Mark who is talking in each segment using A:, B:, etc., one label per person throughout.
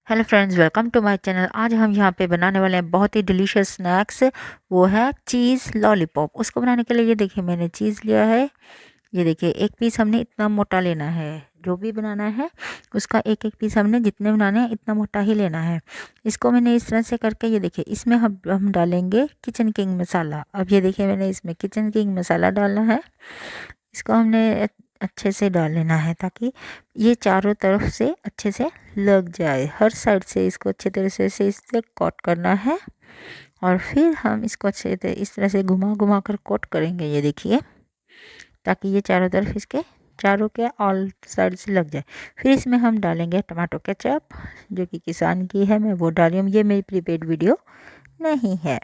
A: Hello friends, welcome to my channel. आज हम यहाँ पे बनाने वाले हैं बहुत ही डिलीशियस स्नैक्स। वो है चीज़ लॉलीपॉप। उसको बनाने के लिए ये देखिए मैंने चीज़ लिया है। ये देखिए एक पीस हमने इतना मोटा लेना है। जो भी बनाना है उसका एक एक पीस हमने जितने बनाने हैं इतना मोटा ही लेना है। इसको मैंने इस तरह से करके ये देखिए इसमें हम डालेंगे किचन किंग मसाला। अब ये देखिए मैंने इसमें किचन किंग मसाला डालना है। इसको हमने अच्छे से डाल लेना है ताकि ये चारों तरफ से अच्छे से लग जाए। हर साइड से इसको अच्छे तरह से इससे कोट करना है और फिर हम इसको अच्छे तरह इस तरह से घुमा घुमा कर कोट करेंगे। ये देखिए ताकि ये चारों तरफ इसके चारों के ऑल साइड से लग जाए। फिर इसमें हम डालेंगे टमाटो केचप, जो कि किसान की है, मैं वो डाली हूँ। ये मेरी प्रीपेड वीडियो नहीं है।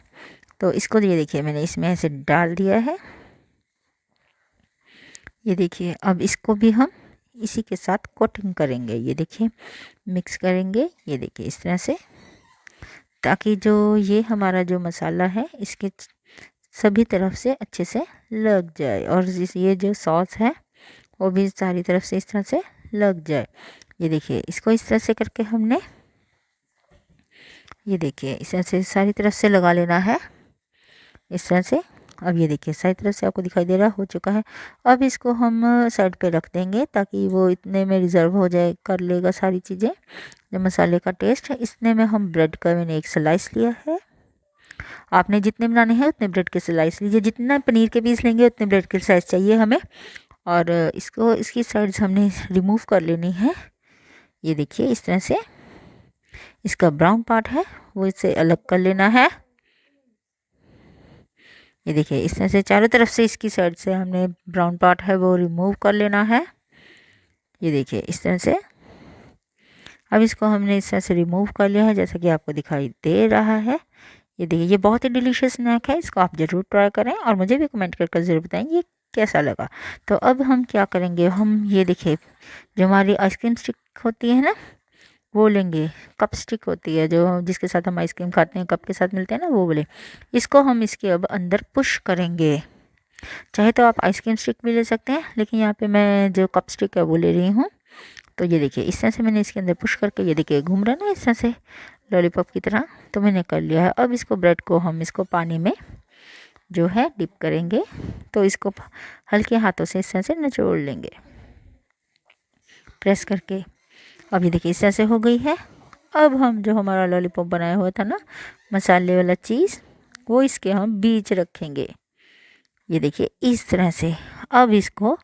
A: तो इसको ये देखिए मैंने इसमें ऐसे डाल दिया है। ये देखिए अब इसको भी हम इसी के साथ कोटिंग करेंगे। ये देखिए मिक्स करेंगे। ये देखिए इस तरह से, ताकि जो ये हमारा जो मसाला है इसके सभी तरफ से अच्छे से लग जाए और ये जो सॉस है वो भी सारी तरफ से इस तरह से लग जाए। ये देखिए इसको इस तरह से करके हमने ये देखिए इस तरह से सारी तरफ से लगा लेना है इस तरह से। अब ये देखिए सारी तरफ से आपको दिखाई दे रहा हो चुका है। अब इसको हम साइड पे रख देंगे ताकि वो इतने में रिज़र्व हो जाए, कर लेगा सारी चीज़ें। जो मसाले का टेस्ट है इसने में हम ब्रेड का मैंने एक स्लाइस लिया है। आपने जितने बनाने हैं उतने ब्रेड के स्लाइस लीजिए। जितना पनीर के पीस लेंगे उतने ब्रेड के स्लाइस चाहिए हमें। और इसको इसकी साइड्स हमने रिमूव कर लेनी है। ये देखिए इस तरह से इसका ब्राउन पार्ट है वो इसे अलग कर लेना है। ये देखिए इस तरह से चारों तरफ से इसकी साइड से हमने ब्राउन पार्ट है वो रिमूव कर लेना है। ये देखिए इस तरह से अब इसको हमने इस तरह से रिमूव कर लिया है जैसा कि आपको दिखाई दे रहा है। ये देखिए ये बहुत ही डिलीशियस स्नैक है। इसको आप ज़रूर ट्राई करें और मुझे भी कमेंट करके ज़रूर बताएं ये कैसा लगा। तो अब हम क्या करेंगे, हम ये देखिए जो हमारी आइसक्रीम स्टिक होती है ना वो लेंगे। कप स्टिक होती है जो जिसके साथ हम आइसक्रीम खाते हैं, कप के साथ मिलते हैं ना, वो वाले। इसको हम इसके अब अंदर पुश करेंगे। चाहे तो आप आइसक्रीम स्टिक भी ले सकते हैं, लेकिन यहाँ पे मैं जो कप स्टिक है वो ले रही हूँ। तो ये देखिए इस तरह से मैंने इसके अंदर पुश करके ये देखिए घूम रहा है ना इस तरह से लॉलीपॉप की तरह। तो मैंने कर लिया है। अब इसको ब्रेड को हम इसको पानी में जो है डिप करेंगे। तो इसको हल्के हाथों से इस तरह से निचोड़ लेंगे प्रेस करके। अब ये देखिए इस तरह से हो गई है। अब हम जो हमारा लॉलीपॉप बनाया हुआ था ना मसाले वाला चीज़, वो इसके हम बीच रखेंगे। ये देखिए इस तरह से। अब इसको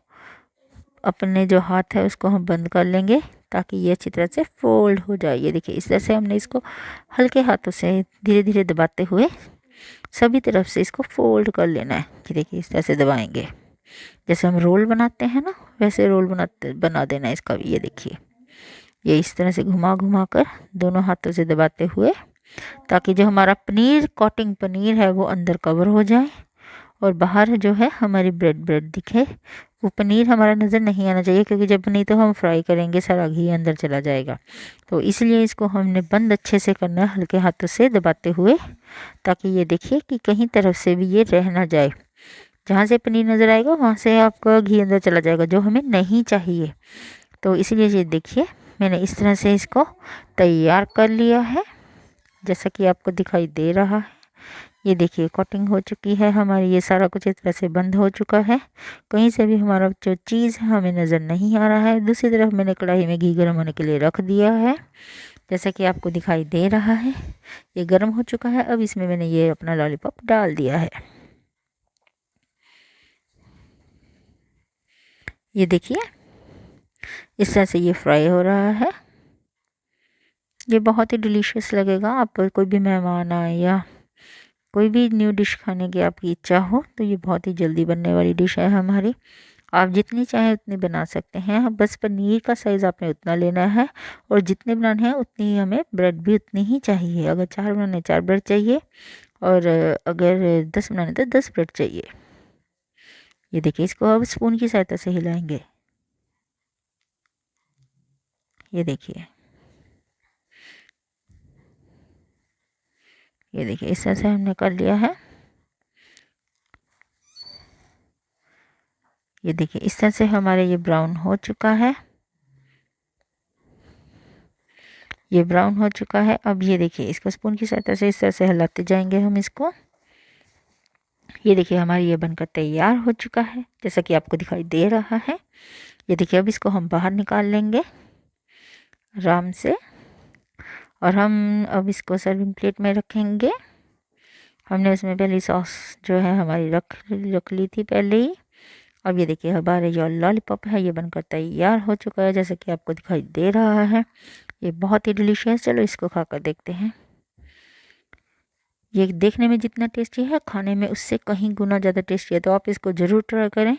A: अपने जो हाथ है उसको हम बंद कर लेंगे ताकि ये अच्छी तरह से फोल्ड हो जाए। ये देखिए इस तरह से हमने इसको हल्के हाथों से धीरे धीरे दबाते हुए सभी तरफ से इसको फोल्ड कर लेना है। कि देखिए इस तरह से दबाएंगे जैसे हम रोल बनाते हैं ना, वैसे रोल बना देना है इसका भी। ये देखिए ये इस तरह से घुमा घुमा कर दोनों हाथों से दबाते हुए, ताकि जो हमारा पनीर कोटिंग पनीर है वो अंदर कवर हो जाए और बाहर जो है हमारी ब्रेड ब्रेड दिखे। वो पनीर हमारा नज़र नहीं आना चाहिए, क्योंकि जब नहीं तो हम फ्राई करेंगे सारा घी अंदर चला जाएगा। तो इसलिए इसको हमने बंद अच्छे से करना है हल्के हाथों से दबाते हुए, ताकि ये देखिए कि कहीं तरफ से भी ये रह ना जाए। जहाँ से पनीर नज़र आएगा वहाँ से आपका घी अंदर चला जाएगा, जो हमें नहीं चाहिए। तो इसलिए ये देखिए मैंने इस तरह से इसको तैयार कर लिया है जैसा कि आपको दिखाई दे रहा है। ये देखिए कोटिंग हो चुकी है हमारी। ये सारा कुछ इस तरह से बंद हो चुका है। कहीं से भी हमारा जो चीज़ है हमें नज़र नहीं आ रहा है। दूसरी तरफ मैंने कढ़ाई में घी गर्म होने के लिए रख दिया है जैसा कि आपको दिखाई दे रहा है। ये गर्म हो चुका है। अब इसमें मैंने ये अपना लॉलीपॉप डाल दिया है। ये देखिए इस तरह से ये फ्राई हो रहा है। ये बहुत ही डिलीशियस लगेगा। आप कोई भी मेहमान आए या कोई भी न्यू डिश खाने की आपकी इच्छा हो तो ये बहुत ही जल्दी बनने वाली डिश है हमारी। आप जितनी चाहें उतनी बना सकते हैं। बस पनीर का साइज़ आपने उतना लेना है और जितने बनाने हैं उतनी ही हमें ब्रेड भी उतनी ही चाहिए। अगर 4 बनाने 4 ब्रेड चाहिए और अगर 10 बनाने तो 10 ब्रेड चाहिए। ये देखिए इसको अब स्पून की सहायता से हिलाएंगे। ये देखिए ये देखिए इस तरह से हमने कर लिया है। ये देखिए इस तरह से हमारे ये ब्राउन हो चुका है। ये ब्राउन हो चुका है। अब ये देखिए इसको स्पून की सहायता से इस तरह से हिलाते जाएंगे हम इसको। ये देखिए हमारी ये बनकर तैयार हो चुका है जैसा कि आपको दिखाई दे रहा है। ये देखिए अब इसको हम बाहर निकाल लेंगे आराम से, और हम अब इसको सर्विंग प्लेट में रखेंगे। हमने उसमें पहले सॉस जो है हमारी रख ली थी पहले ही। अब ये देखिए हमारे जो लॉलीपॉप है ये बनकर तैयार हो चुका है जैसा कि आपको दिखाई दे रहा है। ये बहुत ही डिलीशियस, चलो इसको खाकर देखते हैं। ये देखने में जितना टेस्टी है खाने में उससे कहीं गुना ज़्यादा टेस्टी है, तो आप इसको ज़रूर ट्राई करें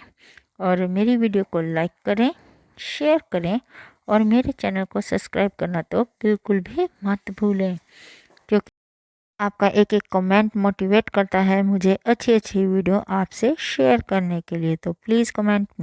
A: और मेरी वीडियो को लाइक करें, शेयर करें और मेरे चैनल को सब्सक्राइब करना तो बिल्कुल भी मत भूलें, क्योंकि आपका एक एक कमेंट मोटिवेट करता है मुझे अच्छी अच्छी वीडियो आपसे शेयर करने के लिए। तो प्लीज़ कमेंट मी।